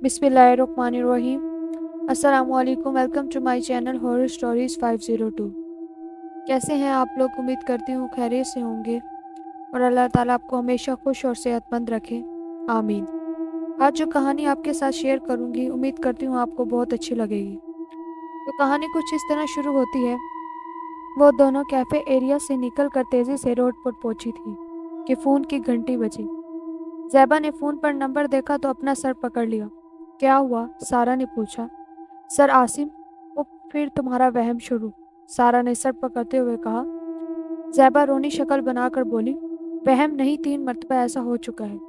बिस्मिल्लाहिर्रहमानिर्रहीम। अस्सलामुअलैकुम। Welcome to my channel horror stories 502। कैसे हैं आप लोग? उम्मीद करती हूँ खैरियत से होंगे और अल्लाह ताला आपको हमेशा खुश और सेहतमंद रखे, आमीन। आज जो कहानी आपके साथ शेयर करूँगी, उम्मीद करती हूँ आपको बहुत अच्छी लगेगी। तो कहानी कुछ इस तरह शुरू होती है। वो दोनों कैफ़े एरिया से निकल कर तेज़ी से रोड पर पहुंची थी कि फ़ोन की घंटी बजी। ज़ैबा ने फ़ोन पर नंबर देखा तो अपना सर पकड़ लिया। क्या हुआ? सारा ने पूछा। सर आसिम, वो फिर तुम्हारा वहम शुरू, सारा ने सर पकड़ते हुए कहा। ज़ैबा रोनी शक्ल बनाकर बोली, वहम नहीं, 3 मरतबा ऐसा हो चुका है।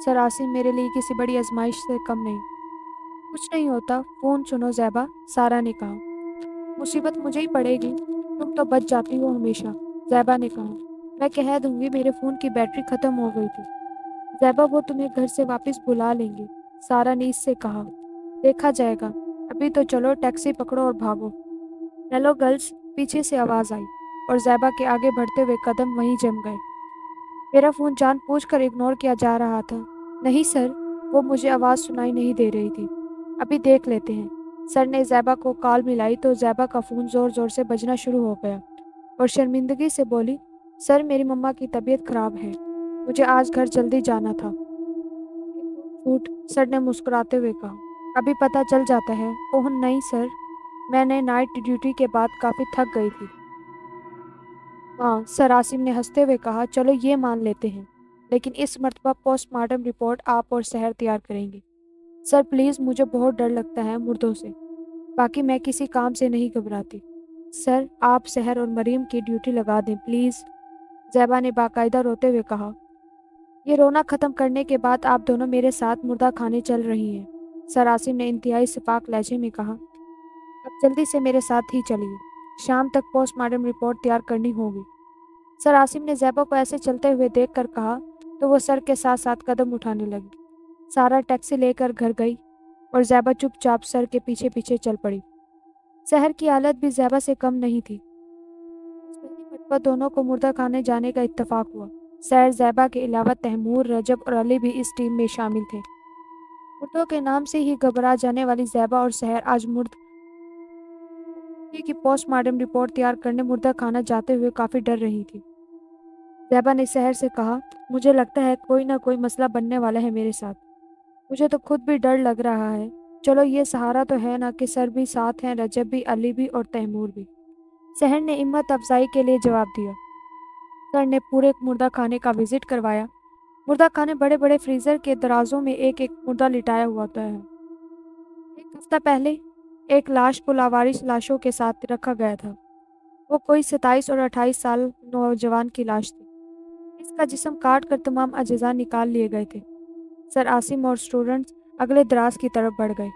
सर आसिम मेरे लिए किसी बड़ी आजमाइश से कम नहीं। कुछ नहीं होता, फ़ोन सुनो ज़ैबा, सारा ने कहा। मुसीबत मुझे ही पड़ेगी, तुम तो बच जाती हो हमेशा, ज़ैबा ने कहा। मैं कह दूंगी मेरे फ़ोन की बैटरी ख़त्म हो गई थी। ज़ैबा वो तुम्हें घर से वापस बुला लेंगे, सारा ने इससे कहा। देखा जाएगा, अभी तो चलो टैक्सी पकड़ो और भागो। हेलो गर्ल्स, पीछे से आवाज़ आई और ज़ैबा के आगे बढ़ते हुए कदम वहीं जम गए। मेरा फ़ोन जानबूझकर इग्नोर किया जा रहा था। नहीं सर, वो मुझे आवाज़ सुनाई नहीं दे रही थी। अभी देख लेते हैं। सर ने ज़ैबा को कॉल मिलाई तो ज़ैबा का फ़ोन ज़ोर ज़ोर से बजना शुरू हो गया और शर्मिंदगी से बोली, सर मेरी मम्मा की तबीयत ख़राब है, मुझे आज घर जल्दी जाना था। झूठ, सर ने मुस्कुराते हुए कहा। अभी पता चल जाता है। ओह नहीं सर, मैंने नाइट ड्यूटी के बाद काफ़ी थक गई थी। हाँ, सर आसिम ने हंसते हुए कहा, चलो ये मान लेते हैं, लेकिन इस मर्तबा पोस्टमार्टम रिपोर्ट आप और शहर तैयार करेंगे। सर प्लीज़, मुझे बहुत डर लगता है मुर्दों से, बाकी मैं किसी काम से नहीं घबराती। सर आप शहर और मरीम की ड्यूटी लगा दें प्लीज़, ज़ैबा ने बाकायदा रोते हुए कहा। ये रोना ख़त्म करने के बाद आप दोनों मेरे साथ मुर्दा खाने चल रही हैं, सर आसिम ने इंतहाई शफाक लहजे में कहा। अब जल्दी से मेरे साथ ही चलिए, शाम तक पोस्टमार्टम रिपोर्ट तैयार करनी होगी। सर आसिम ने ज़ैबा को ऐसे चलते हुए देखकर कहा तो वो सर के साथ साथ कदम उठाने लगी। सारा टैक्सी लेकर घर गई और ज़ैबा चुपचाप सर के पीछे पीछे चल पड़ी। शहर की हालत भी ज़ैबा से कम नहीं थी। पहली मरतबा दोनों को मुर्दा खाने जाने का इत्तेफाक हुआ। सैर ज़ैबा के अलावा तैमूर, रजब और अली भी इस टीम में शामिल थे। मुर्दों के नाम से ही घबरा जाने वाली ज़ैबा और शहर आज मुर्दे की पोस्टमार्टम रिपोर्ट तैयार करने मुर्दा खाना जाते हुए काफ़ी डर रही थी। ज़ैबा ने शहर से कहा, मुझे लगता है कोई ना कोई मसला बनने वाला है मेरे साथ। मुझे तो खुद भी डर लग रहा है। चलो ये सहारा तो है ना कि सर भी साथ हैं, रजब भी, अली भी और तैमूर भी। शहर ने हिम्मत अफजाई के लिए जवाब दिया। सर ने पूरे मुर्दा खाने का विजिट करवाया। मुर्दा खाने बड़े बड़े फ्रीजर के दराजों में एक एक मुर्दा लिटाया हुआ होता है। एक हफ्ता पहले एक लाश को लावारिस लाशों के साथ रखा गया था। वो कोई 27 और 28 साल नौजवान की लाश थी। इसका जिस्म काट कर तमाम अज्जा निकाल लिए गए थे। सर आसिम और स्टूडेंट्स अगले दराज की तरफ बढ़ गए।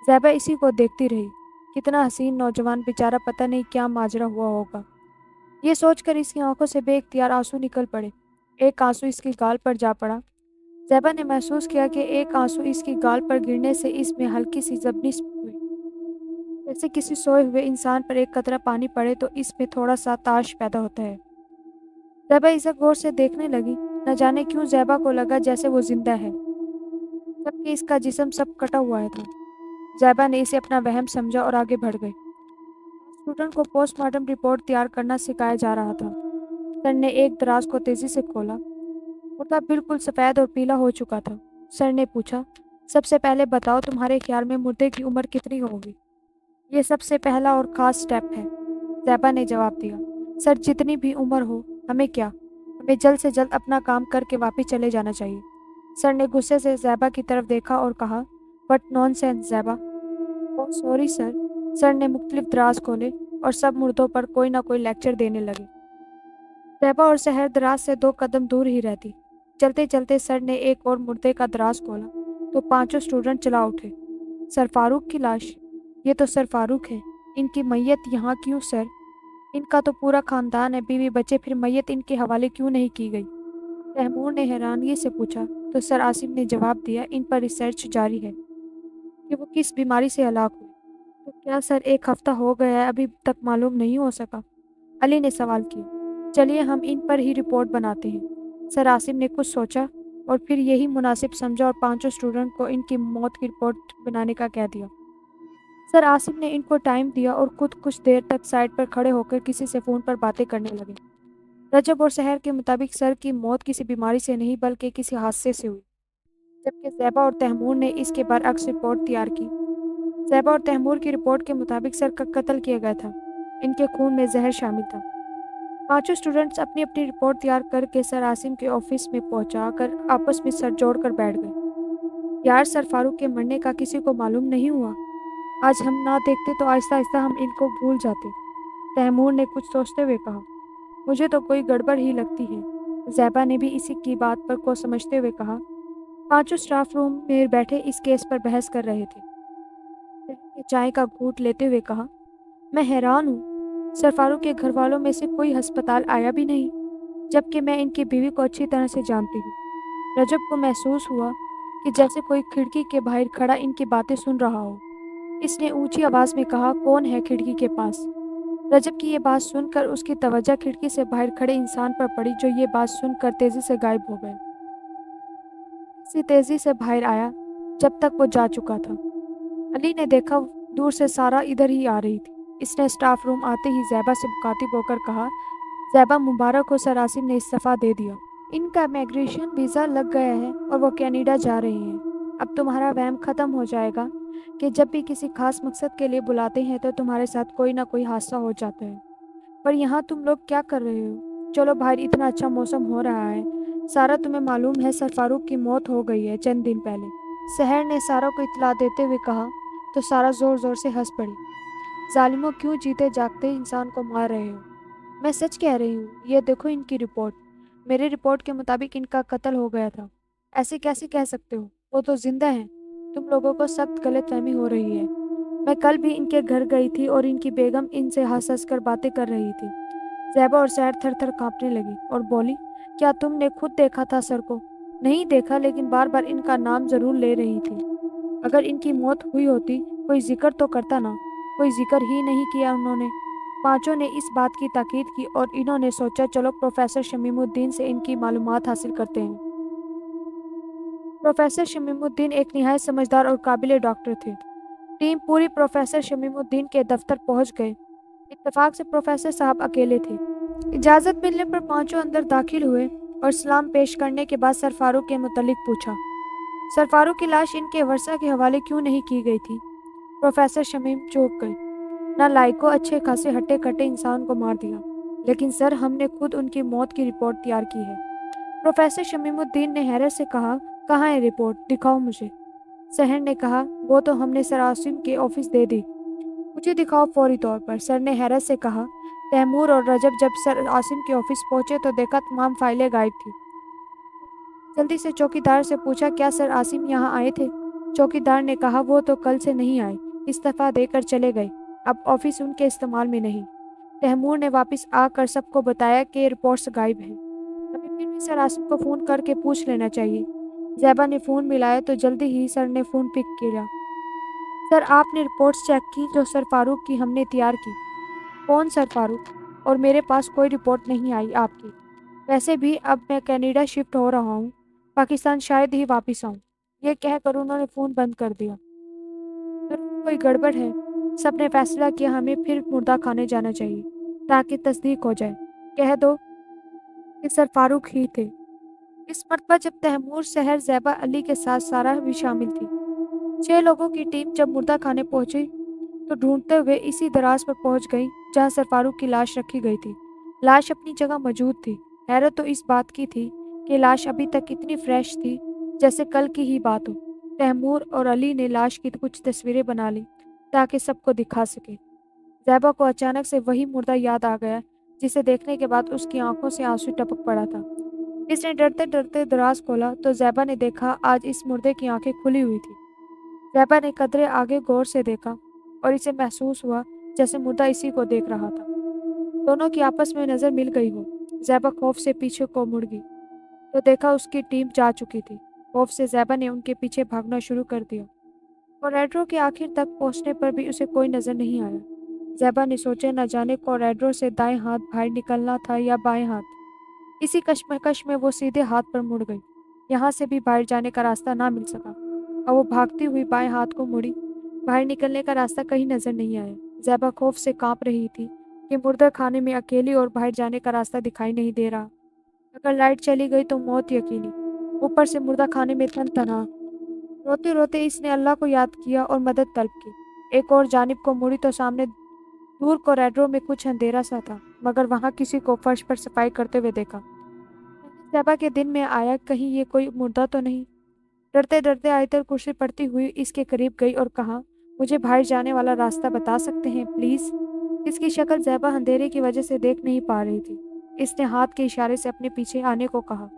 ज़ैबा इसी को देखती रही। कितना हसीन नौजवान, बेचारा, पता नहीं क्या माजरा हुआ होगा। ये सोचकर इसकी आंखों से बेइख्तियार आंसू निकल पड़े। एक आंसू इसकी गाल पर जा पड़ा। ज़ैबा ने महसूस किया कि एक आंसू इसकी गाल पर गिरने से इसमें हल्की सी जबनिश हुई। जैसे किसी सोए हुए इंसान पर एक कतरा पानी पड़े तो इसमें थोड़ा सा ताश पैदा होता है। ज़ैबा इसे गौर से देखने लगी। न जाने क्यों ज़ैबा को लगा जैसे वो जिंदा है, जबकि इसका जिस्म सब कटा हुआ था। ज़ैबा ने इसे अपना वहम समझा और आगे बढ़ गई। स्टूडेंट को पोस्टमार्टम रिपोर्ट तैयार करना सिखाया जा रहा था। सर ने एक दराज को तेजी से खोला। मुर्दा बिल्कुल सफ़ेद और पीला हो चुका था। सर ने पूछा, सबसे पहले बताओ तुम्हारे ख्याल में मुर्दे की उम्र कितनी होगी? ये सबसे पहला और ख़ास स्टेप है, ज़ैबा ने जवाब दिया। सर जितनी भी उम्र हो, हमें क्या, हमें जल्द से जल्द अपना काम करके वापस चले जाना चाहिए। सर ने गुस्से से ज़ैबा की तरफ देखा और कहा, but nonsense Zaiba. Oh sorry sir. Sir ने मुख्तलिफ दराज खोले और सब मुर्दों पर कोई ना कोई लेक्चर देने लगे। ज़ैबा और शहर दराज से 2 कदम दूर ही रहती। चलते चलते सर ने एक और मुर्दे का दराज खोला तो पांचों स्टूडेंट चला उठे। सर फारूक की लाश? ये तो सर फारूक है। इनकी मैयत यहाँ क्यों सर? इनका तो पूरा खानदान है, बीवी बच्चे, फिर मैयत इनके हवाले क्यों नहीं की गई? तैमूर ने हैरानगी से पूछा तो सर आसिम ने जवाब दिया, इन पर रिसर्च जारी है कि वो किस बीमारी से हलाक हुए। तो क्या सर 1 हफ्ता हो गया है, अभी तक मालूम नहीं हो सका? अली ने सवाल किया। चलिए हम इन पर ही रिपोर्ट बनाते हैं। सर आसिम ने कुछ सोचा और फिर यही मुनासिब समझा और पांचों स्टूडेंट को इनकी मौत की रिपोर्ट बनाने का कह दिया। सर आसिम ने इनको टाइम दिया और खुद कुछ देर तक साइड पर खड़े होकर किसी से फ़ोन पर बातें करने लगे। रजब और सहर के मुताबिक सर की मौत किसी बीमारी से नहीं बल्कि किसी हादसे से हुई, जबकि ज़ैबा और तैमूर ने इसके बरअक्स रिपोर्ट तैयार की। ज़ैबा और तैमूर की रिपोर्ट के मुताबिक सर का कत्ल किया गया था। इनके खून में जहर शामिल था। पांचों स्टूडेंट्स अपनी अपनी रिपोर्ट तैयार करके सर आसिम के ऑफिस में पहुंचा कर आपस में सर जोड़कर बैठ गए। यार, सर फारूक के मरने का किसी को मालूम नहीं हुआ। आज हम ना देखते तो आहिस्ता आहिस्ता हम इनको भूल जाते। तैमूर ने कुछ सोचते हुए कहा। मुझे तो कोई गड़बड़ ही लगती है। ज़ैबा ने भी इसी की बात पर को समझते हुए कहा। पांचों स्टाफ रूम में बैठे इस केस पर बहस कर रहे थे। चाय का घूंट लेते हुए कहा, मैं हैरान हूँ, सर फारूक के घर वालों में से कोई अस्पताल आया भी नहीं, जबकि मैं इनकी बीवी को अच्छी तरह से जानती हूँ। रजब को महसूस हुआ कि जैसे कोई खिड़की के बाहर खड़ा इनकी बातें सुन रहा हो। इसने ऊंची आवाज में कहा, कौन है खिड़की के पास? रजब की ये बात सुनकर उसकी तवज्जो खिड़की से बाहर खड़े इंसान पर पड़ी, जो ये बात सुनकर तेजी से गायब हो गया। इसी तेजी से बाहर आया जब तक वो जा चुका था। अली ने देखा दूर से सारा इधर ही आ रही थी। इसने स्टाफ रूम आते ही ज़ैबा से मुखातिब होकर कहा, ज़ैबा, मुबारक हो, सर आसिम ने इस्तीफ़ा दे दिया। इनका इमिग्रेशन वीज़ा लग गया है और वो कनाडा जा रहे हैं। अब तुम्हारा वहम ख़त्म हो जाएगा कि जब भी किसी खास मकसद के लिए बुलाते हैं तो तुम्हारे साथ कोई ना कोई हादसा हो जाता है। पर यहाँ तुम लोग क्या कर रहे हो? चलो बाहर, इतना अच्छा मौसम हो रहा है। सारा, तुम्हें मालूम है सर फारूक की मौत हो गई है चंद दिन पहले। सहर ने सारा को इत्तला देते हुए कहा तो सारा ज़ोर ज़ोर से हंस पड़ी। जालिमों, क्यों जीते जागते इंसान को मार रहे हो? मैं सच कह रही हूँ, ये देखो इनकी रिपोर्ट। मेरी रिपोर्ट के मुताबिक इनका कत्ल हो गया था। ऐसे कैसे कह सकते हो? वो तो जिंदा हैं। तुम लोगों को सख्त गलतफहमी हो रही है। मैं कल भी इनके घर गई थी और इनकी बेगम इनसे हंस हंस कर बातें कर रही थी। ज़ैबा और सैर थर थर कांपने लगी और बोली, क्या तुमने खुद देखा था सर को? नहीं देखा, लेकिन बार बार इनका नाम जरूर ले रही थी। अगर इनकी मौत हुई होती कोई जिक्र तो करता ना। कोई जिक्र ही नहीं किया उन्होंने। पांचों ने इस बात की ताकीद की और इन्होंने सोचा, चलो प्रोफेसर शमीमुद्दीन से इनकी मालूमात हासिल करते हैं। प्रोफेसर शमीमुद्दीन एक निहायत समझदार और काबिल डॉक्टर थे। टीम पूरी प्रोफेसर शमीमुद्दीन के दफ्तर पहुंच गए। इत्तेफाक से प्रोफेसर साहब अकेले थे। इजाज़त मिलने पर पांचों अंदर दाखिल हुए और सलाम पेश करने के बाद सर फारूक के मुतल्लिक पूछा, सर फारूक की लाश इनके वर्षा के हवाले क्यों नहीं की गई थी? प्रोफेसर शमीम चौंक गए। नालायकों, अच्छे खासे हट्टे कट्टे इंसान को मार दिया। लेकिन सर, हमने खुद उनकी मौत की रिपोर्ट तैयार की है। प्रोफेसर शमीमुद्दीन ने हैरत से कहा, कहाँ है रिपोर्ट? दिखाओ मुझे। सहर ने कहा, वो तो हमने सर आसिम के ऑफिस दे दी। मुझे दिखाओ फौरी तौर पर। सर ने हैरत से कहा। तैमूर और रजब जब सर आसिम के ऑफिस पहुंचे तो देखा तमाम फाइलें गायब थी। जल्दी से चौकीदार से पूछा, क्या सर आसिम यहाँ आए थे? चौकीदार ने कहा, वो तो कल से नहीं आए, इस्तीफा देकर चले गए। अब ऑफिस उनके इस्तेमाल में नहीं। तैमूर ने वापस आकर सबको बताया कि रिपोर्ट्स गायब हैं। अभी फिर भी सर आसिम को फ़ोन करके पूछ लेना चाहिए। ज़ैबा ने फ़ोन मिलाया तो जल्दी ही सर ने फ़ोन पिक किया। सर, आपने रिपोर्ट्स चेक की जो सर फारूक की हमने तैयार की? कौन सर फारूक? और मेरे पास कोई रिपोर्ट नहीं आई आपकी। वैसे भी अब मैं कनाडा शिफ्ट हो रहा हूँ, पाकिस्तान शायद ही वापस आऊँ। ये कहकर उन्होंने फ़ोन बंद कर दिया। जरूर कोई गड़बड़ है। सबने फैसला किया हमें फिर मुर्दा खाने जाना चाहिए ताकि तस्दीक हो जाए। कह दो कि सर फारूक ही थे। इस मरतबा जब तैमूर, सहर, ज़ैबा, अली के साथ सारा भी शामिल थी। 6 लोगों की टीम जब मुर्दा खाने पहुंची तो ढूंढते हुए इसी दराज पर पहुंच गई जहां सर फारूक की लाश रखी गई थी। लाश अपनी जगह मौजूद थी। हैरत तो इस बात की थी कि लाश अभी तक इतनी फ्रेश थी जैसे कल की ही बात हो। तैमूर और अली ने लाश की कुछ तस्वीरें बना ली ताकि सबको दिखा सके। ज़ैबा को अचानक से वही मुर्दा याद आ गया जिसे देखने के बाद उसकी आंखों से आंसू टपक पड़ा था। इसने डरते डरते दराज खोला तो ज़ैबा ने देखा आज इस मुर्दे की आंखें खुली हुई थी। ज़ैबा ने कदरे आगे गौर से देखा और इसे महसूस हुआ जैसे मुर्दा इसी को देख रहा था। दोनों की आपस में नज़र मिल गई हो। ज़ैबा खौफ से पीछे को मुड़ गई तो देखा उसकी टीम जा चुकी थी। खौफ से ज़ैबा ने उनके पीछे भागना शुरू कर दिया। कॉरिडोर के आखिर तक पहुंचने पर भी उसे कोई नज़र नहीं आया। ज़ैबा ने सोचा, न जाने कॉरिडोर से दाएं हाथ बाहर निकलना था या बाएं हाथ। इसी कश्मकश में वो सीधे हाथ पर मुड़ गई। यहाँ से भी बाहर जाने का रास्ता ना मिल सका और वो भागती हुई बाएं हाथ को मुड़ी। बाहर निकलने का रास्ता कहीं नजर नहीं आया। ज़ैबा खौफ से कांप रही थी कि मुर्दा खाने में अकेली और बाहर जाने का रास्ता दिखाई नहीं दे रहा। अगर लाइट चली गई तो मौत यकीनी। ऊपर से मुर्दा खाने में तनहा। रोते रोते इसने अल्लाह को याद किया और मदद तलब की। एक और जानिब को मुड़ी तो सामने दूर कॉरिडोर में कुछ अंधेरा सा था, मगर वहां किसी को फर्श पर सफाई करते हुए देखा। ज़ैबा के दिन में आया, कहीं ये कोई मुर्दा तो नहीं। डरते डरते आयतल कुर्सी पड़ती हुई इसके करीब गई और कहा, मुझे बाहर जाने वाला रास्ता बता सकते हैं प्लीज? इसकी शक्ल ज़ैबा अंधेरे की वजह से देख नहीं पा रही थी। इसने हाथ के इशारे से अपने पीछे आने को कहा।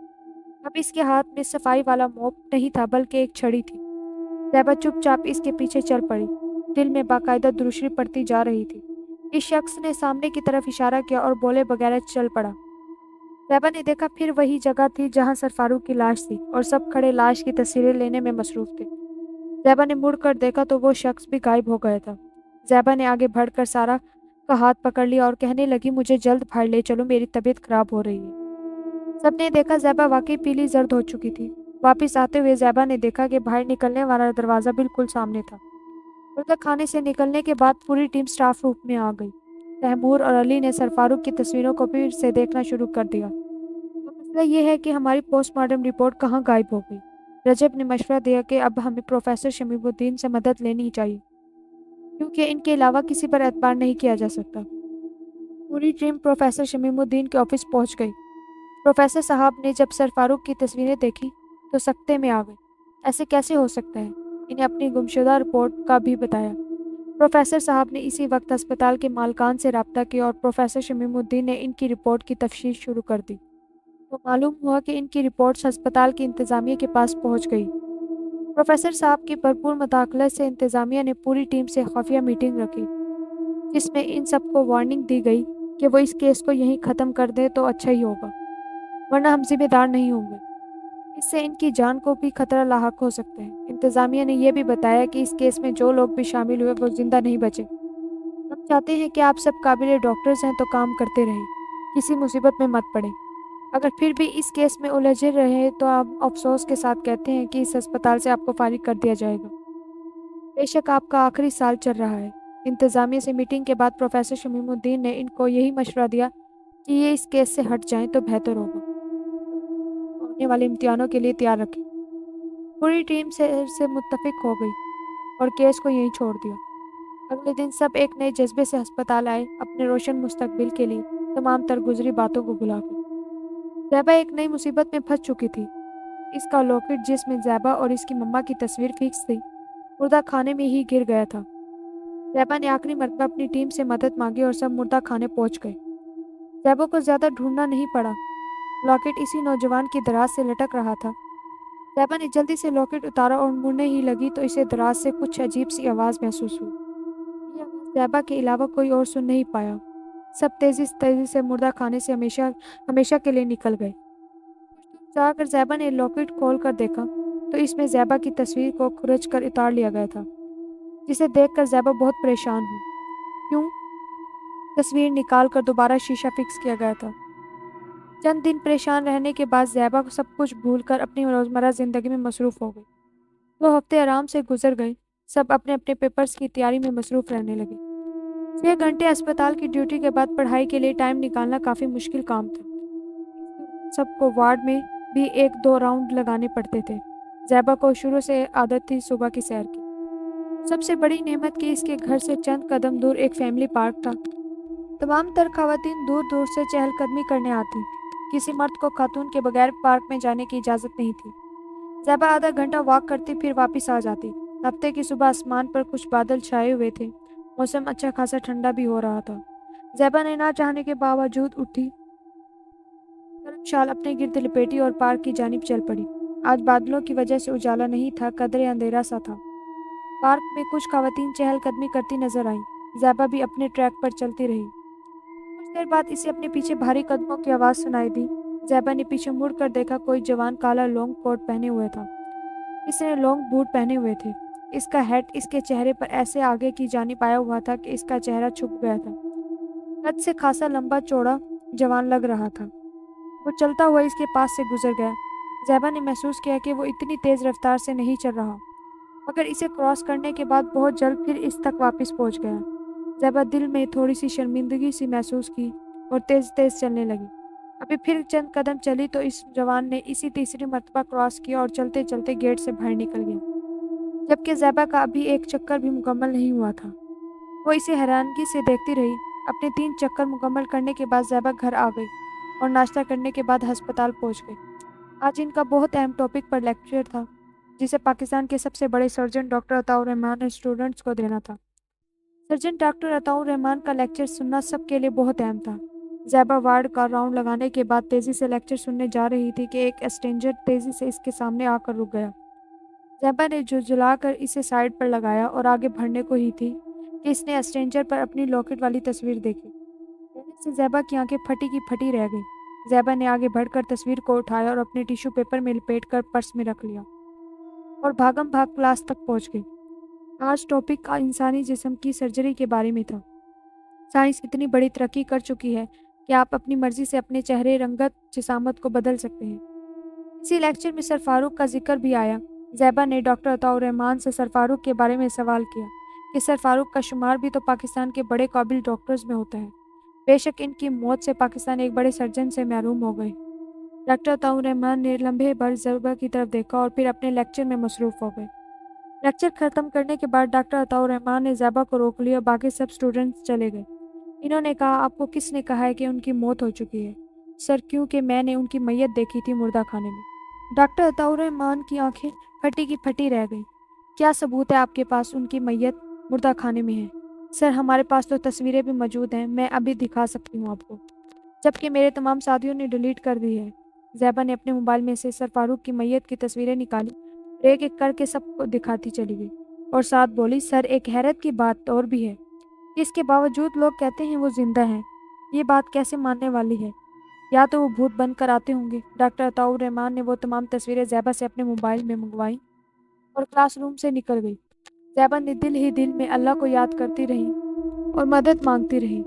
अब इसके हाथ में सफाई वाला मोप नहीं था, बल्कि एक छड़ी थी। ज़ैबा चुपचाप इसके पीछे चल पड़ी। दिल में बाकायदा दुरुशरी पड़ती जा रही थी। इस शख्स ने सामने की तरफ इशारा किया और बोले बगैर चल पड़ा। ज़ैबा ने देखा, फिर वही जगह थी जहां सर फारूक की लाश थी और सब खड़े लाश की तस्वीरें लेने में मसरूफ थे। ज़ैबा ने मुड़कर देखा तो वो शख्स भी गायब हो गया था। ज़ैबा ने आगे बढ़कर सारा का हाथ पकड़ लिया और कहने लगी, मुझे जल्द बाहर ले चलो, मेरी तबीयत खराब हो रही है। सबने देखा ज़ैबा वाकई पीली जर्द हो चुकी थी। वापस आते हुए ज़ैबा ने देखा कि बाहर निकलने वाला दरवाज़ा बिल्कुल सामने था। मुर्दा खाने से निकलने के बाद पूरी टीम स्टाफ रूम में आ गई। तैमूर और अली ने सर फारूक की तस्वीरों को फिर से देखना शुरू कर दिया। अब मसला ये है कि हमारी पोस्टमार्टम रिपोर्ट कहाँ गायब हो गई। रजब ने मशवरा दिया कि अब हमें प्रोफेसर शमीमुद्दीन से मदद लेनी चाहिए, क्योंकि इनके अलावा किसी पर एतबार नहीं किया जा सकता। पूरी टीम प्रोफेसर शमीमुद्दीन के ऑफिस पहुंच गई। प्रोफेसर साहब ने जब सर फारूक की तस्वीरें देखी तो सकते में आ गए। ऐसे कैसे हो सकता है? इन्हें अपनी गुमशुदा रिपोर्ट का भी बताया। प्रोफेसर साहब ने इसी वक्त अस्पताल के मालकान से रब्ता किया और प्रोफेसर शमीमुद्दीन ने इनकी रिपोर्ट की तफ्तीश शुरू कर दी। तो मालूम हुआ कि इनकी रिपोर्ट्स अस्पताल की इंतज़ामिया के पास पहुंच गई। प्रोफेसर साहब की भरपूर मुदाखलत से इंतज़ामिया ने पूरी टीम से खुफिया मीटिंग रखी, जिसमें इन सबको वार्निंग दी गई कि वो इस केस को यहीं ख़त्म कर दे तो अच्छा ही होगा, वरना हम जिम्मेदार नहीं होंगे। इससे इनकी जान को भी खतरा लाहक हो सकता है। इंतज़ामिया ने यह भी बताया कि इस केस में जो लोग भी शामिल हुए वो जिंदा नहीं बचे। हम चाहते हैं कि आप सब काबिल डॉक्टर्स हैं तो काम करते रहें, किसी मुसीबत में मत पड़े। अगर फिर भी इस केस में उलझे रहे तो आप अफसोस के साथ कहते हैं कि इस अस्पताल से आपको फारिग कर दिया जाएगा। बेशक आपका आखिरी साल चल रहा है। इंतज़ामिया से मीटिंग के बाद प्रोफेसर शमीमुद्दीन ने इनको यही मशवरा दिया कि ये इस केस से हट जाएं तो बेहतर होगा। आने वाले इम्तिहानों के लिए तैयार रखें। पूरी टीम से मुत्तफिक हो गई और केस को यहीं छोड़ दिया। अगले दिन सब एक नए जज्बे से अस्पताल आए, अपने रोशन मुस्तकबिल के लिए तमाम तर गुजरी बातों को भुलाकर। ज़ैबा एक नई मुसीबत में फंस चुकी थी। इसका लॉकेट, जिसमें ज़ैबा और इसकी मम्मा की तस्वीर फिक्स थी, मुर्दा खाने में ही गिर गया था। ज़ैबा ने आखिरी मरतबा अपनी टीम से मदद मांगी और सब मुर्दा खाने पहुंच गए। ज़ैबा को ज़्यादा ढूंढना नहीं पड़ा। लॉकेट इसी नौजवान की दराज से लटक रहा था। ज़ैबा ने जल्दी से लॉकेट उतारा और मुड़ने ही लगी तो इसे दराज से कुछ अजीब सी आवाज़ महसूस हुई। ये आवाज़ ज़ैबा के अलावा कोई और सुन नहीं पाया। सब तेज़ी से मुर्दा खाने से हमेशा हमेशा के लिए निकल गए। जाकर ज़ैबा ने लॉकेट खोल कर देखा तो इसमें ज़ैबा की तस्वीर को खुरच कर उतार लिया गया था, जिसे देखकर ज़ैबा बहुत परेशान हुई। क्यों? तस्वीर निकाल कर दोबारा शीशा फिक्स किया गया था। चंद दिन परेशान रहने के बाद ज़ैबा सब कुछ भूलकर अपनी रोज़मर्रा ज़िंदगी में मसरूफ़ हो गई। 2 हफ्ते आराम से गुजर गए। सब अपने अपने पेपर्स की तैयारी में मसरूफ़ रहने लगे। 6 घंटे अस्पताल की ड्यूटी के बाद पढ़ाई के लिए टाइम निकालना काफ़ी मुश्किल काम था। सबको वार्ड में भी 1-2 राउंड लगाने पड़ते थे। ज़ैबा को शुरू से आदत थी सुबह की सैर की। सबसे बड़ी नेमत कि इसके घर से चंद कदम दूर एक फैमिली पार्क था। तमाम तर खवातीन दूर दूर से चहलकदमी करने आती। किसी मर्द को खातून के बगैर पार्क में जाने की इजाज़त नहीं थी। ज़ैबा आधा घंटा वॉक करती फिर वापस आ जाती। हफ्ते की सुबह आसमान पर कुछ बादल छाए हुए थे। मौसम अच्छा खासा ठंडा भी हो रहा था। ज़ैबा ने ना चाहने के बावजूद उठी, गर्म शाल अपने गिर्द लपेटी और पार्क की जानिब चल पड़ी। आज बादलों की वजह से उजाला नहीं था, कदरे अंधेरा सा था। पार्क में कुछ खवातीन चहलकदमी करती नजर आईं। ज़ैबा भी अपने ट्रैक पर चलती रही। कुछ देर बाद इसे अपने पीछे भारी कदमों की आवाज़ सुनाई दी। ज़ैबा ने पीछे मुड़ कर देखा, कोई जवान काला लॉन्ग कोट पहने हुए था। इसने लॉन्ग बूट पहने हुए थे। इसका हेड इसके चेहरे पर ऐसे आगे की जानिब आया हुआ था कि इसका चेहरा छुप गया था। कद से खासा लंबा चौड़ा जवान लग रहा था। वो चलता हुआ इसके पास से गुजर गया। ज़ैबा نے महसूस किया कि वो इतनी तेज़ रफ्तार से नहीं चल रहा, मगर इसे क्रॉस करने के बाद बहुत जल्द फिर इस तक वापस पहुंच गया। ज़ैबा दिल में थोड़ी सी शर्मिंदगी सी महसूस की और तेज़-तेज़ चलने लगी। अभी फिर चंद कदम चली तो इस जवान ने इसी तीसरी मर्तबा क्रॉस किया और चलते-चलते गेट से बाहर निकल गया, जबकि ज़ैबा का अभी एक चक्कर भी मुकम्मल नहीं हुआ था। वो इसे हैरानगी से देखती रही। अपने 3 चक्कर मुकम्मल करने के बाद ज़ैबा घर आ गई और नाश्ता करने के बाद अस्पताल पहुंच गई। आज इनका बहुत अहम टॉपिक पर लेक्चर था, जिसे पाकिस्तान के सबसे बड़े सर्जन डॉक्टर अताउर रहमान ने स्टूडेंट्स को देना था। सर्जन डॉक्टर अताउर रहमान का लेक्चर सुनना सबके लिए बहुत अहम था। ज़ैबा वार्ड का राउंड लगाने के बाद तेज़ी से लेक्चर सुनने जा रही थी कि एक स्ट्रेंजर तेज़ी से इसके सामने आकर रुक गया। ज़ैबा ने झुंझलाकर इसे साइड पर लगाया और आगे बढ़ने को ही थी कि इसने स्ट्रेंजर पर अपनी लॉकेट वाली तस्वीर देखी। देखने से ज़ैबा की आंखें फटी की फटी रह गई। ज़ैबा ने आगे बढ़कर तस्वीर को उठाया और अपने टिश्यू पेपर में लपेटकर पर्स में रख लिया और भागम भाग क्लास तक पहुंच गई। आज टॉपिक इंसानी जिस्म की सर्जरी के बारे में था। साइंस इतनी बड़ी तरक्की कर चुकी है कि आप अपनी मर्जी से अपने चेहरे रंगत जिसामत को बदल सकते हैं। इसी लेक्चर में सर फारूक का जिक्र भी आया। ज़ैबा ने डॉक्टर अताउर रहमान से सर फारूक के बारे में सवाल किया कि सर फारूक का शुमार भी तो पाकिस्तान के बड़े काबिल डॉक्टर्स में होता है। बेशक इनकी मौत से पाकिस्तान एक बड़े सर्जन से महरूम हो गए। डॉक्टर अताउर रहमान ने लम्हे भर ज़ैबा की तरफ देखा और फिर अपने लेक्चर में मसरूफ़ हो गए। लेक्चर ख़त्म करने के बाद डॉक्टर अताउर रहमान ने ज़ैबा को रोक लिया और बाकी सब स्टूडेंट्स चले गए। इन्होंने कहा, आपको किसने कहा है कि उनकी मौत हो चुकी है? सर, क्योंकि मैंने उनकी मैयत देखी थी मुर्दा खाने में। डॉक्टर अताउर रहमान की आंखें फटी की फटी रह गईं। क्या सबूत है आपके पास उनकी मैयत मुर्दा खाने में है? सर, हमारे पास तो तस्वीरें भी मौजूद हैं, मैं अभी दिखा सकती हूँ आपको, जबकि मेरे तमाम साथियों ने डिलीट कर दी है। ज़ैबा ने अपने मोबाइल में से सर फारूक की मैयत की तस्वीरें निकाली और एक एक करके सबको दिखाती चली गई और साथ बोली, सर, एक हैरत की बात और भी है। इसके बावजूद लोग कहते हैं वो जिंदा हैं। ये बात कैसे मानने वाली है? या तो वो भूत बनकर आते होंगे। डॉक्टर अताउर रहमान ने वो तमाम तस्वीरें ज़ैबा से अपने मोबाइल में मंगवाई और क्लासरूम से निकल गई। ज़ैबा ने दिल ही दिल में अल्लाह को याद करती रही और मदद मांगती रही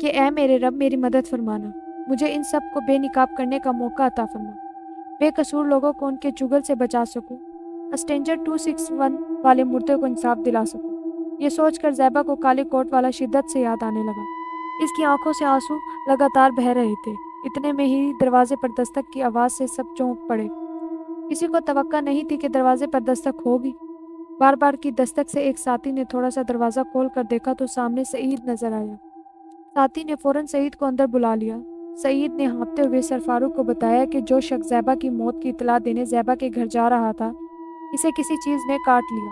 कि ऐ मेरे रब, मेरी मदद फरमाना, मुझे इन सब को बेनिकाब करने का मौका अता फरमा, बेकसूर लोगों को उनके चुगल से बचा सकूं, स्ट्रेंजर 261 वाले मुर्दे को इंसाफ दिला सकूं। ये सोचकर ज़ैबा को काले कोट वाला शिद्दत से याद आने लगा। इसकी आंखों से आंसू लगातार बह रहे थे। इतने में ही दरवाजे पर दस्तक की आवाज़ से सब चौंक पड़े। किसी को तवक्का नहीं थी कि दरवाजे पर दस्तक होगी। बार बार की दस्तक से एक साथी ने थोड़ा सा दरवाज़ा खोल कर देखा तो सामने सईद नजर आया। साथी ने फौरन सईद को अंदर बुला लिया। सईद ने हाँफते हुए सर फारूक को बताया कि जो शख्स ज़ैबा की मौत की इतला देने ज़ैबा के घर जा रहा था, इसे किसी चीज़ ने काट लिया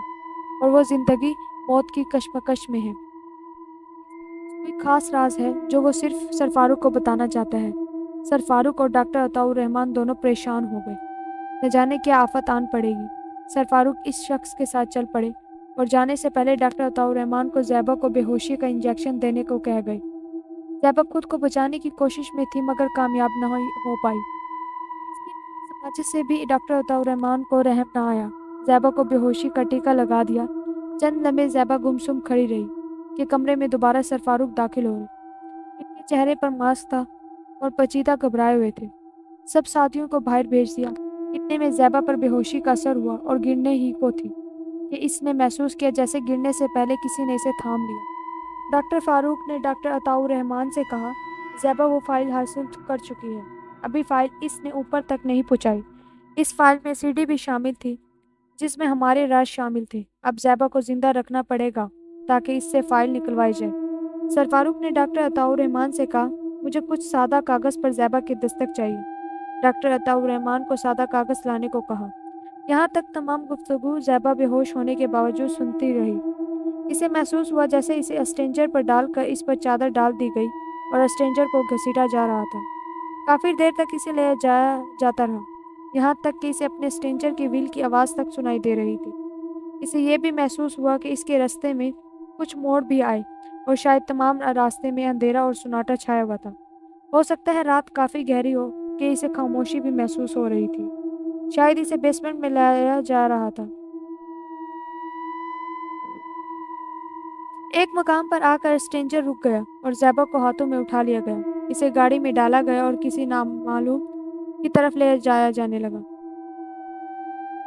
और वो जिंदगी मौत की कशमकश में है। कोई खास राज है जो वो सिर्फ सर फारूक को बताना चाहता है। सर फारूक और डॉक्टर अताउर रहमान दोनों परेशान हो गए। न जाने क्या आफत आन पड़ेगी। सर फारूक इस शख्स के साथ चल पड़े और जाने से पहले डॉक्टर अताउर रहमान को ज़ैबा को बेहोशी का इंजेक्शन देने को कह गए। ज़ैबा खुद को बचाने की कोशिश में थी मगर कामयाब न हो पाई। समाज से भी डॉक्टर अताउर रहमान को रहम न आया। ज़ैबा को बेहोशी का टीका लगा दिया। चंद लम्हे ज़ैबा गुमसुम खड़ी रही कि कमरे में दोबारा सर फारूक दाखिल हो गए। इनके चेहरे पर मास्क था और पेचीदा घबराए हुए थे। सब साथियों को बाहर भेज दिया। इतने में ज़ैबा पर बेहोशी का असर हुआ और गिरने ही को थी कि इसने महसूस किया जैसे गिरने से पहले किसी ने इसे थाम लिया। डॉक्टर फारूक ने डॉक्टर अताउर रहमान से कहा, ज़ैबा वो फाइल हासिल कर चुकी है। अभी फाइल इसने ऊपर तक नहीं पहुंचाई। इस फाइल में सीडी भी शामिल थी जिसमें हमारे राज शामिल थे। अब ज़ैबा को जिंदा रखना पड़ेगा ताकि इससे फाइल निकलवाई जाए। सर फारूक ने डॉक्टर अताउर रहमान से कहा, मुझे कुछ सादा कागज़ पर ज़ैबा की दस्तक चाहिए। डॉक्टर अताउर रहमान को सादा कागज़ लाने को कहा। यहाँ तक तमाम गुफ्तगू ज़ैबा बेहोश होने के बावजूद सुनती रही। इसे महसूस हुआ जैसे इसे स्ट्रेंजर पर डालकर इस पर चादर डाल दी गई और स्ट्रेंजर को घसीटा जा रहा था। काफ़ी देर तक इसे ले जाया जाता रहा, यहाँ तक कि इसे अपने स्ट्रेंजर की व्हील की आवाज़ तक सुनाई दे रही थी। इसे यह भी महसूस हुआ कि इसके रास्ते में कुछ मोड़ भी आए और शायद तमाम रास्ते में अंधेरा और सुनाटा छाया हुआ था। हो सकता है रात काफ़ी गहरी हो कि इसे खामोशी भी महसूस हो रही थी। शायद इसे बेसमेंट में लाया जा रहा था। एक मकाम पर आकर स्ट्रेंजर रुक गया और ज़ैबा को हाथों में उठा लिया गया। इसे गाड़ी में डाला गया और किसी नामालूम की तरफ ले जाया जाने लगा।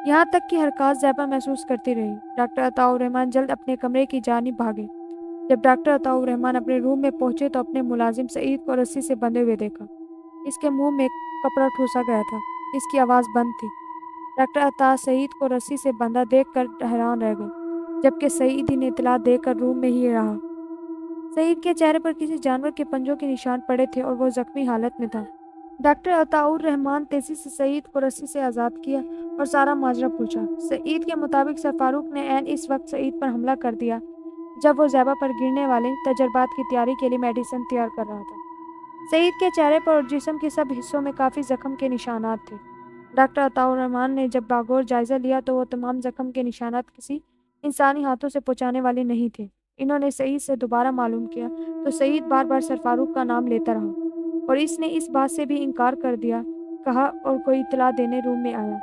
यहाँ तक कि हरकत ज़ैबा महसूस करती रही। डॉक्टर अताउर रहमान जल्द अपने कमरे की जानिब भागे। जब डॉक्टर अताउर रहमान अपने रूम में पहुंचे तो अपने मुलाजिम सईद को रस्सी से बंधे हुए देखा। इसके मुंह में कपड़ा ठूसा गया था। इसकी आवाज़ बंद थी। डॉक्टर अता सईद को रस्सी से बंधा देखकर हैरान रह गए, जबकि सईद ही ने इतला देकर रूम में ही रहा। सईद के चेहरे पर किसी जानवर के पंजों के निशान पड़े थे और वो जख्मी हालत में था। डॉक्टर अताउर रहमान तेजी से सईद को रस्सी से आज़ाद किया और सारा माजरा पूछा। सईद के मुताबिक सर फारूक ने ऐन इस वक्त सईद पर हमला कर दिया जब वो ज़ैबा पर गिरने वाले तजर्बात की तैयारी के लिए मेडिसिन तैयार कर रहा था। सईद के चेहरे पर और जिस्म के सब हिस्सों में काफ़ी जख्म के निशानात थे। डॉक्टर अताउर रहमान ने जब बागौर जायज़ा लिया तो वो तमाम जख्म के निशानात किसी इंसानी हाथों से पहुँचाने वाले नहीं थे। इन्होंने सईद से दोबारा मालूम किया तो सईद बार बार सर फारूक का नाम लेता रहा और इसने इस बात से भी इनकार कर दिया कहा और कोई इतला देने रूम में आया।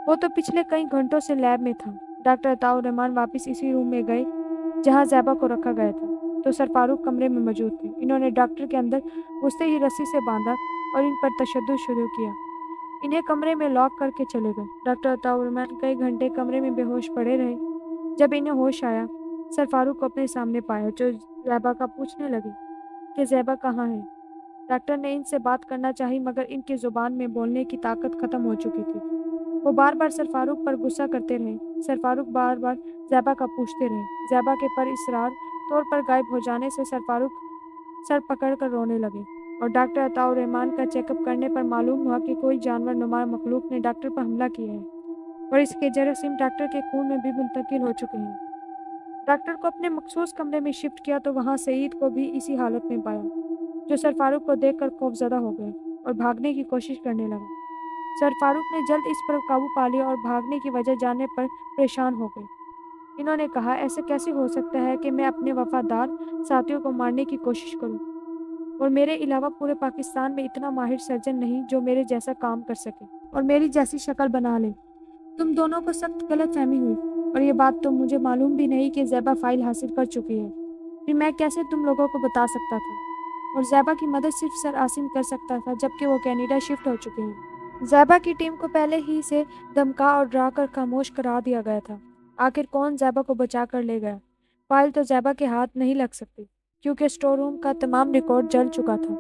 वो तो पिछले कई घंटों से लैब में था। डॉक्टर अताउर रहमान वापस इसी रूम में गए जहाँ ज़ैबा को रखा गया था तो सर फारूक कमरे में मौजूद थे। इन्होंने डॉक्टर के अंदर घुसते ही रस्सी से बांधा और इन पर तशद्दुद शुरू किया। इन्हें कमरे में लॉक करके चले गए। डॉक्टर अताउर रहमान कई घंटे कमरे में बेहोश पड़े रहे। जब इन्हें होश आया, सर फारूक को अपने सामने पाया जो ज़ैबा का पूछने लगे कि ज़ैबा कहाँ है। डॉक्टर ने इनसे बात करना चाही मगर इनकी ज़ुबान में बोलने की ताकत ख़त्म हो चुकी थी। वो बार बार सर फारूक पर गुस्सा करते रहे। सर फारूक बार बार ज़ैबा का पूछते रहे। ज़ैबा के पर इसरार तौर पर गायब हो जाने से सर फारूक सर पकड़कर रोने लगे और डॉक्टर अताउर रहमान का चेकअप करने पर मालूम हुआ कि कोई जानवर नुमा मखलूक ने डॉक्टर पर हमला किया है और इसके जरासीम डॉक्टर के खून में भी मुंतकिल हो चुके हैं। डॉक्टर को अपने मखसूस कमरे में शिफ्ट किया तो वहाँ सईद को भी इसी हालत में पाया, जो सर फारूक को देखकर खौफजदा हो गए और भागने की कोशिश करने लगा। सर फारूक ने जल्द इस पर काबू पा लिया और भागने की वजह जानने पर परेशान हो गए। इन्होंने कहा, ऐसे कैसे हो सकता है कि मैं अपने वफादार साथियों को मारने की कोशिश करूं और मेरे अलावा पूरे पाकिस्तान में इतना माहिर सर्जन नहीं जो मेरे जैसा काम कर सके और मेरी जैसी शक्ल बना ले। तुम दोनों को सख्त गलतफहमी हुई और ये बात तो मुझे मालूम भी नहीं कि ज़ैबा फाइल हासिल कर चुकी है। फिर मैं कैसे तुम लोगों को बता सकता था? और ज़ैबा की मदद सिर्फ सर आसिम कर सकता था जबकि वो कनाडा शिफ्ट हो चुके हैं। ज़ैबा की टीम को पहले ही से धमका और डरा कर खामोश करा दिया गया था। आखिर कौन ज़ैबा को बचा कर ले गया? फाइल तो ज़ैबा के हाथ नहीं लग सकती क्योंकि स्टोर रूम का तमाम रिकॉर्ड जल चुका था।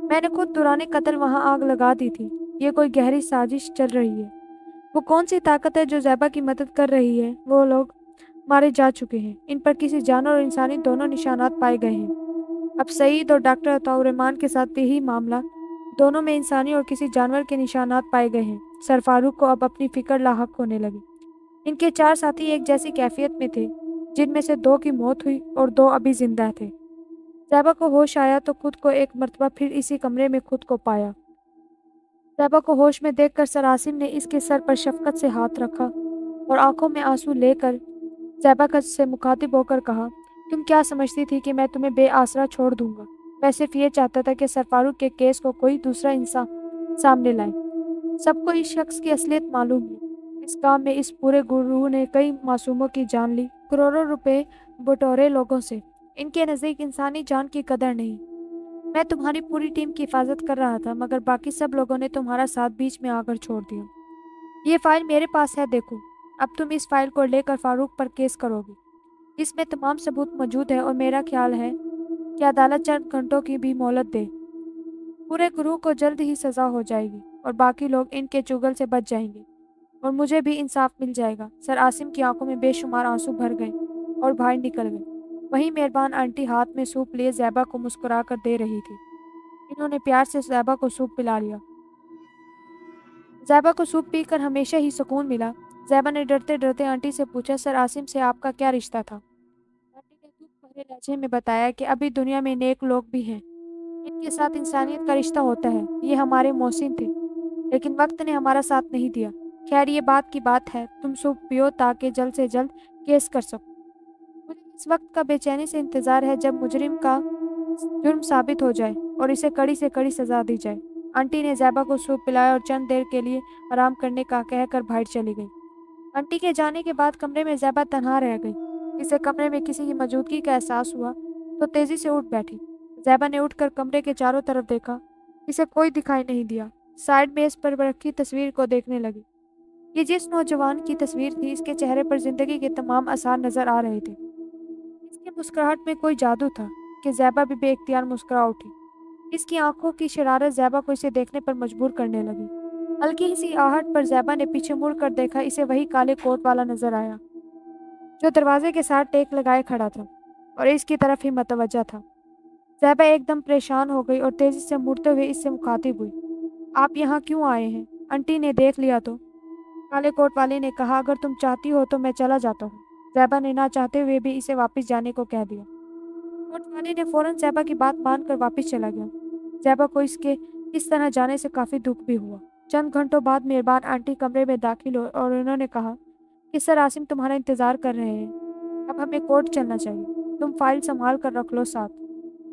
मैंने खुद दौरान कत्ल वहाँ आग लगा दी थी। ये कोई गहरी साजिश चल रही है। वो कौन सी ताकत है जो ज़ैबा की मदद कर रही है? वो लोग मारे जा चुके हैं। इन पर किसी जानवर और इंसानी दोनों निशानात पाए गए हैं। अब सईद और डॉक्टर अताउर रहमान के साथ यही मामला, दोनों में इंसानी और किसी जानवर के निशानात पाए गए हैं। सर फारूक को अब अपनी फिक्र लाहक होने लगी। इनके 4 साथी एक जैसी कैफियत में थे, जिनमें से 2 की मौत हुई और 2 अभी जिंदा थे। ज़ैबा को होश आया तो खुद को एक मर्तबा फिर इसी कमरे में खुद को पाया। ज़ैबा को होश में देखकर सर आसिम ने इसके सर पर शफकत से हाथ रखा और आंखों में आंसू लेकर ज़ैबा से मुखातिब होकर कहा, तुम क्या समझती थी कि मैं तुम्हें बेआसरा छोड़ दूंगा? मैं सिर्फ ये चाहता था कि सर फारूक के केस को कोई दूसरा इंसान सामने लाए। सबको इस शख्स की असलियत मालूम है। इस काम में इस पूरे गुरूह ने कई मासूमों की जान ली, करोड़ों रुपए बटोरे लोगों से। इनके नज़दीक इंसानी जान की कदर नहीं। मैं तुम्हारी पूरी टीम की हिफाजत कर रहा था मगर बाकी सब लोगों ने तुम्हारा साथ बीच में आकर छोड़ दिया। ये फाइल मेरे पास है, देखो। अब तुम इस फाइल को लेकर फारूक पर केस करोगे। इसमें तमाम सबूत मौजूद है और मेरा ख्याल है कि अदालत चंद घंटों की भी मोहलत दे। पूरे गुरूह को जल्द ही सज़ा हो जाएगी और बाकी लोग इनके चुगल से बच जाएंगे और मुझे भी इंसाफ मिल जाएगा। सर आसिम की आंखों में बेशुमार आंसू भर गए और बाहर निकल गए। वहीं मेहरबान आंटी हाथ में सूप लिए ज़ैबा को मुस्कुरा कर दे रही थी। इन्होंने प्यार से ज़ैबा को सूप पिला लिया। ज़ैबा को सूप पीकर हमेशा ही सुकून मिला। ज़ैबा ने डरते डरते आंटी से पूछा, सर आसिम से आपका क्या रिश्ता था? आंटी ने दुख भरे लहजे में बताया कि अभी दुनिया में नेक लोग भी हैं, इनके साथ इंसानियत का रिश्ता होता है। ये हमारे मोहसिन थे लेकिन वक्त ने हमारा साथ नहीं दिया। खैर ये बात की बात है, तुम सूप पियो ताकि जल्द से जल्द केस कर सको। मुझे इस वक्त का बेचैनी से इंतज़ार है जब मुजरिम का जुर्म साबित हो जाए और इसे कड़ी से कड़ी सज़ा दी जाए। आंटी ने ज़ैबा को सूप पिलाया और चंद देर के लिए आराम करने का कहकर बाहर चली गई। आंटी के जाने के बाद कमरे में ज़ैबा तन्हा रह गई। इसे कमरे में किसी की मौजूदगी का एहसास हुआ तो तेज़ी से उठ बैठी। ज़ैबा ने उठकर कमरे के चारों तरफ देखा। इसे कोई दिखाई नहीं दिया। साइड मेज़ पर रखी तस्वीर को देखने लगी। یہ جس نوجوان کی تصویر تھی، اس کے چہرے پر زندگی کے تمام آثار نظر آ رہے تھے۔ اس کی مسکراہٹ میں کوئی جادو تھا کہ زیبا بھی بے اختیار مسکرا اٹھی۔ اس کی آنکھوں کی شرارت زیبا کو اسے دیکھنے پر مجبور کرنے لگی۔ ہلکی سی آہٹ پر زیبا نے پیچھے مڑ کر دیکھا، اسے وہی کالے کوٹ والا نظر آیا جو دروازے کے ساتھ ٹیک لگائے کھڑا تھا اور اس کی طرف ہی متوجہ تھا۔ زیبا ایک دم پریشان ہو گئی اور تیزی سے مڑتے ہوئے اس سے مخاطب ہوئی۔ آپ یہاں کیوں آئے ہیں؟ انٹی نے دیکھ لیا تو؟ کالے کوٹ والے نے کہا، اگر تم چاہتی ہو تو میں چلا جاتا ہوں۔ زیبا نے نہ چاہتے ہوئے بھی اسے واپس جانے کو کہہ دیا۔ کوٹ والے نے فوراً زیبا کی بات مان کر واپس چلا گیا۔ زیبا کو اس کے اس طرح جانے سے کافی دکھ بھی ہوا۔ چند گھنٹوں بعد مہربان آنٹی کمرے میں داخل ہوئے اور انہوں نے کہا کہ سر عاصم تمہارا انتظار کر رہے ہیں، اب ہمیں کورٹ چلنا چاہیے، تم فائل سنبھال کر رکھ لو ساتھ۔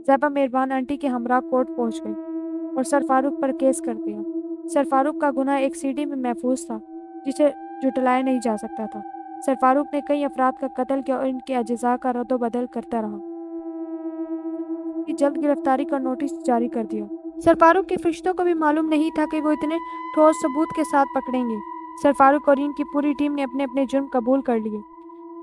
زیبا مہربان آنٹی کے ہمراہ کورٹ پہنچ گئی اور سر فاروق پر کیس کر دیا۔ سر فاروق کا گناہ ایک سی ڈی میں محفوظ تھا جسے جھٹلایا نہیں جا سکتا تھا۔ سر فاروق نے کئی افراد کا قتل کیا اور ان کے اجزاء کا رد و بدل کرتا رہا۔ کی جلد گرفتاری کا نوٹس جاری کر دیا۔ سر فاروق کے فرشتوں کو بھی معلوم نہیں تھا کہ وہ اتنے ٹھوس ثبوت کے ساتھ پکڑیں گے۔ سر فاروق اور ان کی پوری ٹیم نے اپنے اپنے جرم قبول کر لیے۔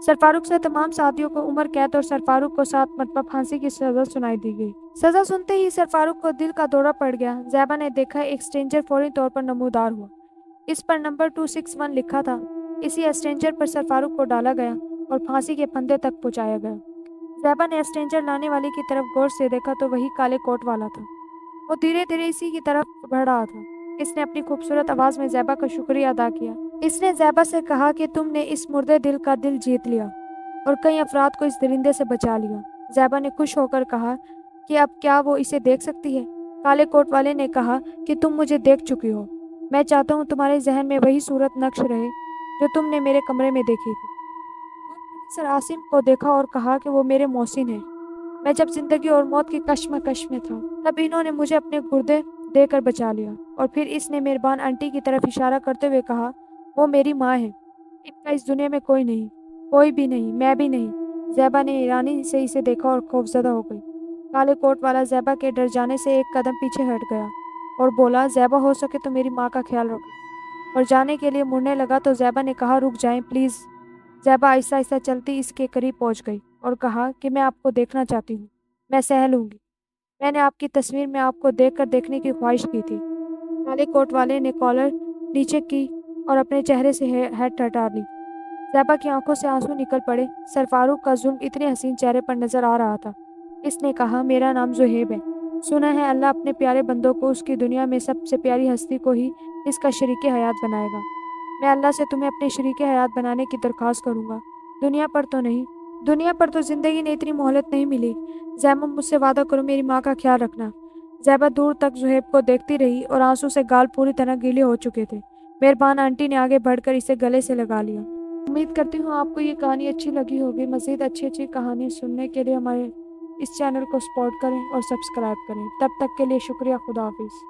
سر فاروق سے تمام ساتھیوں کو عمر قید اور سر فاروق کو 7 مرتبہ پھانسی کی سزا سنائی دی گئی۔ سزا سنتے ہی سر فاروق کو دل کا دورہ پڑ گیا۔ زیبا نے دیکھا ایک اسٹرینجر فوری طور پر نمودار ہوا۔ اس پر نمبر 261 لکھا تھا۔ اسی اسٹرینجر پر سر فاروق کو ڈالا گیا اور پھانسی کے پھندے تک پہنچایا گیا۔ زیبا نے اسٹرینجر لانے والے کی طرف غور سے دیکھا تو وہی کالے کوٹ والا تھا۔ وہ دھیرے دھیرے اسی کی طرف بڑھ رہا تھا۔ اس نے اپنی خوبصورت آواز میں زیبا کا شکریہ ادا کیا۔ اس نے زیبا سے کہا کہ تم نے اس مردے دل کا دل جیت لیا اور کئی افراد کو اس درندے سے بچا لیا۔ زیبا نے خوش ہو کر کہا کہ اب کیا وہ اسے دیکھ سکتی ہے؟ کالے کوٹ والے نے کہا کہ تم مجھے دیکھ چکی ہو۔ میں چاہتا ہوں تمہارے ذہن میں وہی صورت نقش رہے جو تم نے میرے کمرے میں دیکھی تھی۔ سر عاصم کو دیکھا اور کہا کہ وہ میرے محسن ہیں۔ میں جب زندگی اور موت کی کشمکش میں تھا تب انہوں نے مجھے اپنے گردے دے کر بچا لیا۔ اور پھر اس نے مہربان آنٹی کی طرف اشارہ کرتے ہوئے کہا، وہ میری ماں ہے، ان کا اس دنیا میں کوئی نہیں، کوئی بھی نہیں، میں بھی نہیں۔ زیبا نے حیرانی سے اسے دیکھا اور خوفزدہ ہو گئی۔ کالے کوٹ والا زیبا کے ڈر جانے سے ایک قدم پیچھے ہٹ گیا اور بولا، زیبا ہو سکے تو میری ماں کا خیال رکھو۔ اور جانے کے لیے مڑنے لگا تو زیبا نے کہا، رک جائیں پلیز۔ زیبا آہستہ آہستہ چلتی اس کے قریب پہنچ گئی اور کہا کہ میں آپ کو دیکھنا چاہتی ہوں، میں سہہ لوں گی۔ میں نے آپ کی تصویر میں آپ کو دیکھ کر دیکھنے کی خواہش کی تھی۔ کالے کوٹ والے نے کالر نیچے کی اور اپنے چہرے سے ہیٹ ہٹا لی۔ زیبا کی آنکھوں سے آنسو نکل پڑے۔ سر فاروق کا ظلم اتنے حسین چہرے پر نظر آ رہا تھا۔ اس نے کہا، میرا نام زہیب ہے۔ سنا ہے اللہ اپنے پیارے بندوں کو اس کی دنیا میں سب سے پیاری ہستی کو ہی اس کا شریک حیات بنائے گا۔ میں اللہ سے تمہیں اپنے شریک حیات بنانے کی درخواست کروں گا، دنیا پر تو نہیں۔ دنیا پر تو زندگی نے اتنی مہلت نہیں ملی۔ زیبا مجھ سے وعدہ کرو میری ماں کا خیال رکھنا۔ زیبا دور تک زہیب کو دیکھتی رہی اور آنسو سے گال پوری طرح گیلے ہو چکے تھے۔ مہربان آنٹی نے آگے بڑھ کر اسے گلے سے لگا لیا۔ امید کرتی ہوں آپ کو یہ کہانی اچھی لگی ہوگی۔ مزید اچھی کہانی سننے کے لیے ہمارے اس چینل کو سپورٹ کریں اور سبسکرائب کریں۔ تب تک کے لیے شکریہ۔ خدا حافظ۔